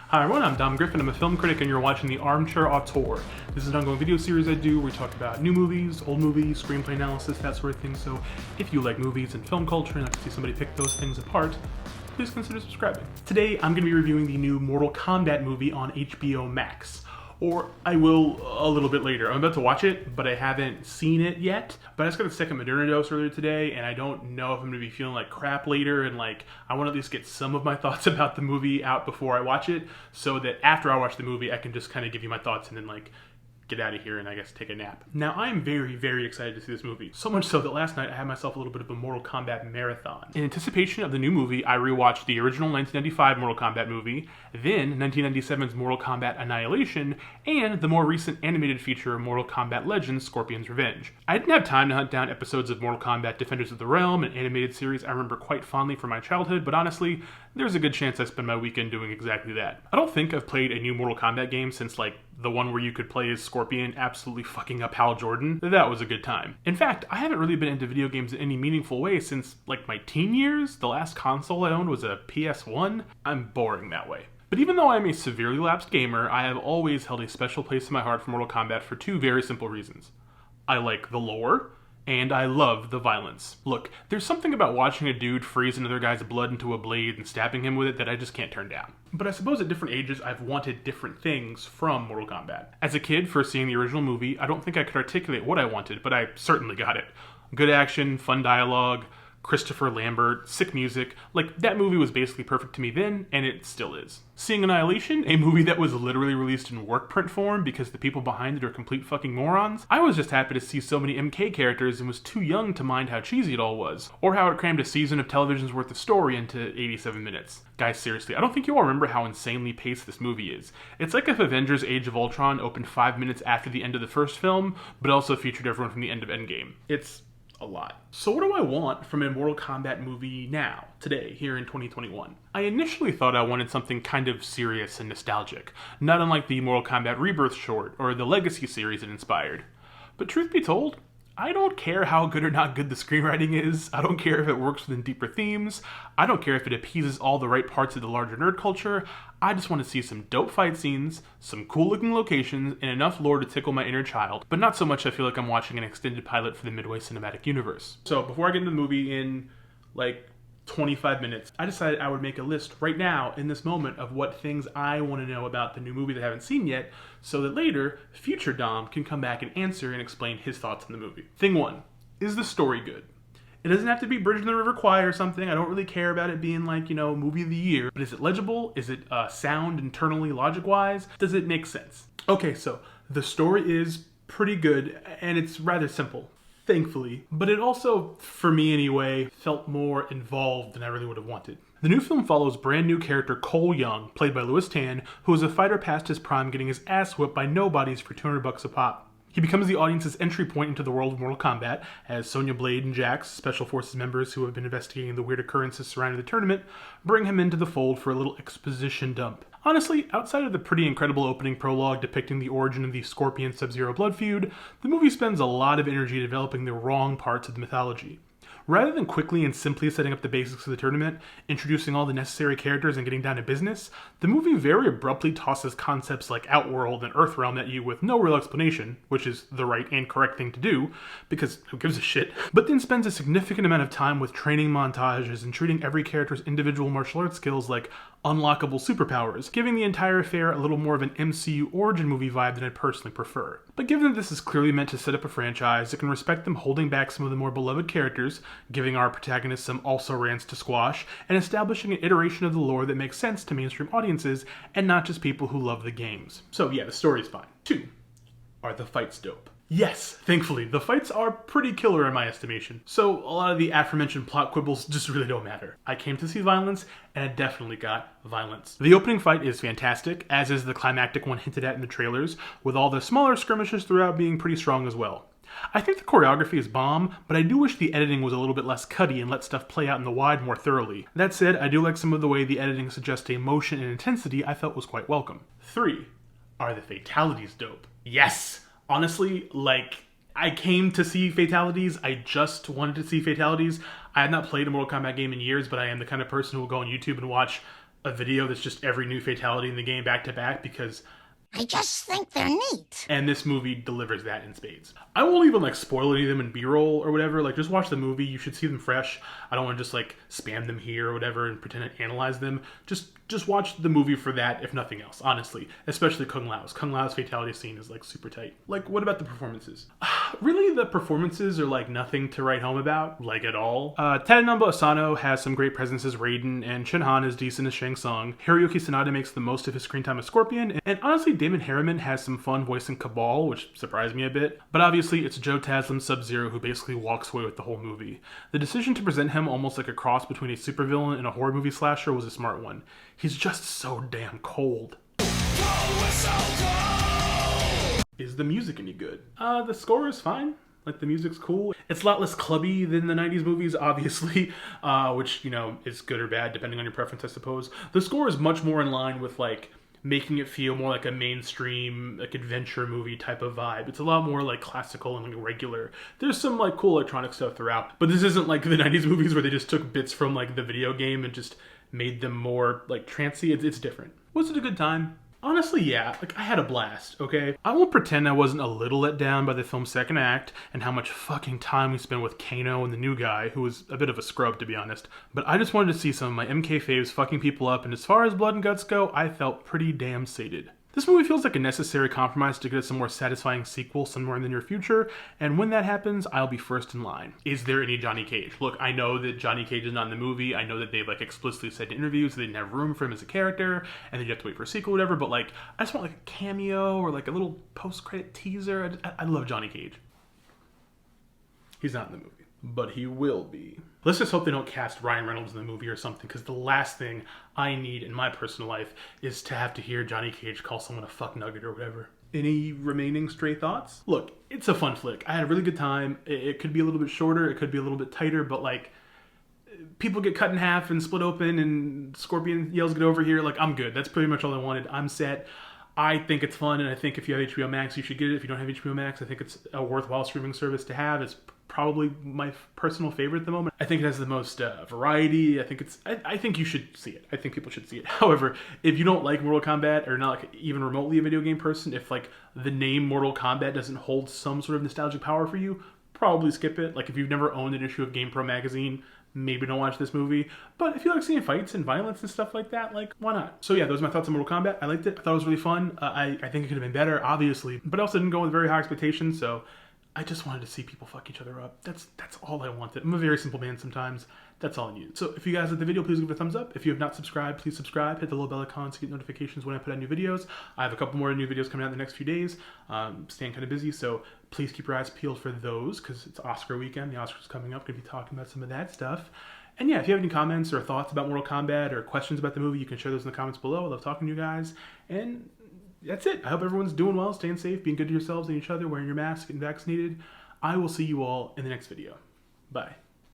Hi everyone, I'm Dom Griffin, I'm a film critic and you're watching the Armchair Auteur. This is an ongoing video series I do where we talk about new movies, old movies, screenplay analysis, that sort of thing. So if you like movies and film culture and like to see somebody pick those things apart, please consider subscribing. Today I'm going to be reviewing the new Mortal Kombat movie on HBO Max. Or I will a little bit later. I'm about to watch it, but I haven't seen it yet. But I just got a second Moderna dose earlier today, and I don't know if I'm going to be feeling like crap later, and like, I want to at least get some of my thoughts about the movie out before I watch it, so that after I watch the movie, I can just kind of give you my thoughts and then like, get out of here and I guess take a nap. Now I am very, very excited to see this movie. So much so that last night I had myself a little bit of a Mortal Kombat marathon. In anticipation of the new movie, I rewatched the original 1995 Mortal Kombat movie, then 1997's Mortal Kombat Annihilation, and the more recent animated feature Mortal Kombat Legends Scorpion's Revenge. I didn't have time to hunt down episodes of Mortal Kombat Defenders of the Realm, an animated series I remember quite fondly from my childhood, but honestly, there's a good chance I spend my weekend doing exactly that. I don't think I've played a new Mortal Kombat game since like the one where you could play as Scorpion absolutely fucking up Hal Jordan. That was a good time. In fact, I haven't really been into video games in any meaningful way since like my teen years. The last console I owned was a PS1. I'm boring that way. But even though I'm a severely lapsed gamer, I have always held a special place in my heart for Mortal Kombat for two very simple reasons. I like the lore, and I love the violence. Look, there's something about watching a dude freeze another guy's blood into a blade and stabbing him with it that I just can't turn down. But I suppose at different ages I've wanted different things from Mortal Kombat. As a kid, first seeing the original movie, I don't think I could articulate what I wanted, but I certainly got it. Good action, fun dialogue, Christopher Lambert, sick music. Like, that movie was basically perfect to me then, and it still is. Seeing Annihilation, a movie that was literally released in work print form because the people behind it are complete fucking morons, I was just happy to see so many MK characters and was too young to mind how cheesy it all was, or how it crammed a season of television's worth of story into 87 minutes. Guys, seriously, I don't think you all remember how insanely paced this movie is. It's like if Avengers Age of Ultron opened 5 minutes after the end of the first film, but also featured everyone from the end of Endgame. It's a lot. So what do I want from a Mortal Kombat movie now, today, here in 2021? I initially thought I wanted something kind of serious and nostalgic, not unlike the Mortal Kombat Rebirth short or the Legacy series it inspired. But truth be told, I don't care how good or not good the screenwriting is. I don't care if it works within deeper themes. I don't care if it appeases all the right parts of the larger nerd culture. I just want to see some dope fight scenes, some cool looking locations, and enough lore to tickle my inner child, but not so much I feel like I'm watching an extended pilot for the Midway Cinematic Universe. So before I get into the movie in like 25 minutes, I decided I would make a list right now in this moment of what things I want to know about the new movie that I haven't seen yet, so that later, future Dom can come back and answer and explain his thoughts on the movie. Thing one, is the story good? It doesn't have to be Bridge in the River Kwai or something. I don't really care about it being like, movie of the year. But is it legible? Is it sound internally, logic-wise? Does it make sense? Okay, so the story is pretty good, and it's rather simple, thankfully. But it also, for me anyway, felt more involved than I really would have wanted. The new film follows brand new character Cole Young, played by Louis Tan, who is a fighter past his prime getting his ass whipped by nobodies for $200 a pop. He becomes the audience's entry point into the world of Mortal Kombat, as Sonya Blade and Jax, Special Forces members who have been investigating the weird occurrences surrounding the tournament, bring him into the fold for a little exposition dump. Honestly, outside of the pretty incredible opening prologue depicting the origin of the Scorpion Sub-Zero blood feud, the movie spends a lot of energy developing the wrong parts of the mythology. Rather than quickly and simply setting up the basics of the tournament, introducing all the necessary characters and getting down to business, the movie very abruptly tosses concepts like Outworld and Earthrealm at you with no real explanation, which is the right and correct thing to do, because who gives a shit, but then spends a significant amount of time with training montages and treating every character's individual martial arts skills like unlockable superpowers, giving the entire affair a little more of an MCU origin movie vibe than I'd personally prefer. But given that this is clearly meant to set up a franchise, it can respect them holding back some of the more beloved characters, giving our protagonists some also rants to squash, and establishing an iteration of the lore that makes sense to mainstream audiences and not just people who love the games. So yeah, the story's fine. 2. Are the fights dope? Yes, thankfully, the fights are pretty killer in my estimation, so a lot of the aforementioned plot quibbles just really don't matter. I came to see violence, and I definitely got violence. The opening fight is fantastic, as is the climactic one hinted at in the trailers, with all the smaller skirmishes throughout being pretty strong as well. I think the choreography is bomb, but I do wish the editing was a little bit less cutty and let stuff play out in the wide more thoroughly. That said, I do like some of the way the editing suggests a motion and intensity I felt was quite welcome. 3. Are the fatalities dope? Yes! Honestly, like, I came to see fatalities. I just wanted to see fatalities. I have not played a Mortal Kombat game in years, but I am the kind of person who will go on YouTube and watch a video that's just every new fatality in the game back to back because I just think they're neat. And this movie delivers that in spades. I won't even like spoil any of them in B-roll or whatever. Like just watch the movie. You should see them fresh. I don't want to just like spam them here or whatever and pretend to analyze them. Just watch the movie for that, if nothing else, honestly. Especially Kung Lao's. Kung Lao's fatality scene is like super tight. Like, what about the performances? Really, the performances are like nothing to write home about, like at all. Tadanobu Asano has some great presence as Raiden, and Shinhan is decent as Shang Tsung. Hiroyuki Sanada makes the most of his screen time as Scorpion, and honestly, Damon Harriman has some fun voicing Cabal, which surprised me a bit. But obviously, it's Joe Taslim Sub-Zero who basically walks away with the whole movie. The decision to present him almost like a cross between a supervillain and a horror movie slasher was a smart one. He's just so damn cold. Is the music any good? The score is fine. Like, the music's cool. It's a lot less clubby than the 90s movies, obviously, which, you know, is good or bad, depending on your preference, I suppose. The score is much more in line with, like, making it feel more like a mainstream, like, adventure movie type of vibe. It's a lot more, like, classical and, like, regular. There's some, like, cool electronic stuff throughout. But this isn't, like, the 90s movies where they just took bits from, like, the video game and just made them more, like, trancey. It's different. Was it a good time? Honestly, yeah. Like, I had a blast, okay? I won't pretend I wasn't a little let down by the film's second act and how much fucking time we spent with Kano and the new guy, who was a bit of a scrub, to be honest. But I just wanted to see some of my MK faves fucking people up, and as far as blood and guts go, I felt pretty damn sated. This movie feels like a necessary compromise to get us a more satisfying sequel somewhere in the near future, and when that happens, I'll be first in line. Is there any Johnny Cage? Look, I know that Johnny Cage is not in the movie. I know that they've like explicitly said in interviews they didn't have room for him as a character, and then you have to wait for a sequel or whatever, but like, I just want like a cameo or like a little post-credit teaser. I love Johnny Cage. He's not in the movie, but he will be. Let's just hope they don't cast Ryan Reynolds in the movie or something, because the last thing I need in my personal life is to have to hear Johnny Cage call someone a fuck nugget or whatever. Any remaining stray thoughts? Look, it's a fun flick. I had a really good time. It could be a little bit shorter, it could be a little bit tighter, but like, people get cut in half and split open and Scorpion yells get over here. Like, I'm good. That's pretty much all I wanted. I'm set. I think it's fun, and I think if you have HBO Max, you should get it. If you don't have HBO Max, I think it's a worthwhile streaming service to have. It's probably my personal favorite at the moment. I think it has the most variety. I think you should see it. I think people should see it. However, if you don't like Mortal Kombat or not like even remotely a video game person, if like the name Mortal Kombat doesn't hold some sort of nostalgic power for you, probably skip it. Like if you've never owned an issue of GamePro magazine, maybe don't watch this movie. But if you like seeing fights and violence and stuff like that, like, why not? So yeah, those are my thoughts on Mortal Kombat. I liked it. I thought it was really fun. I think it could have been better, obviously. But I also didn't go with very high expectations, so I just wanted to see people fuck each other up. That's all I wanted. I'm a very simple man sometimes. That's all I need. So if you guys like the video, please give it a thumbs up. If you have not subscribed, please subscribe. Hit the little bell icon to get notifications when I put out new videos. I have a couple more new videos coming out in the next few days. Staying kind of busy, so please keep your eyes peeled for those, because it's Oscar weekend. The Oscars coming up. Going to be talking about some of that stuff. And yeah, if you have any comments or thoughts about Mortal Kombat or questions about the movie, you can share those in the comments below. I love talking to you guys. And that's it. I hope everyone's doing well, staying safe, being good to yourselves and each other, wearing your mask, getting vaccinated. I will see you all in the next video. Bye.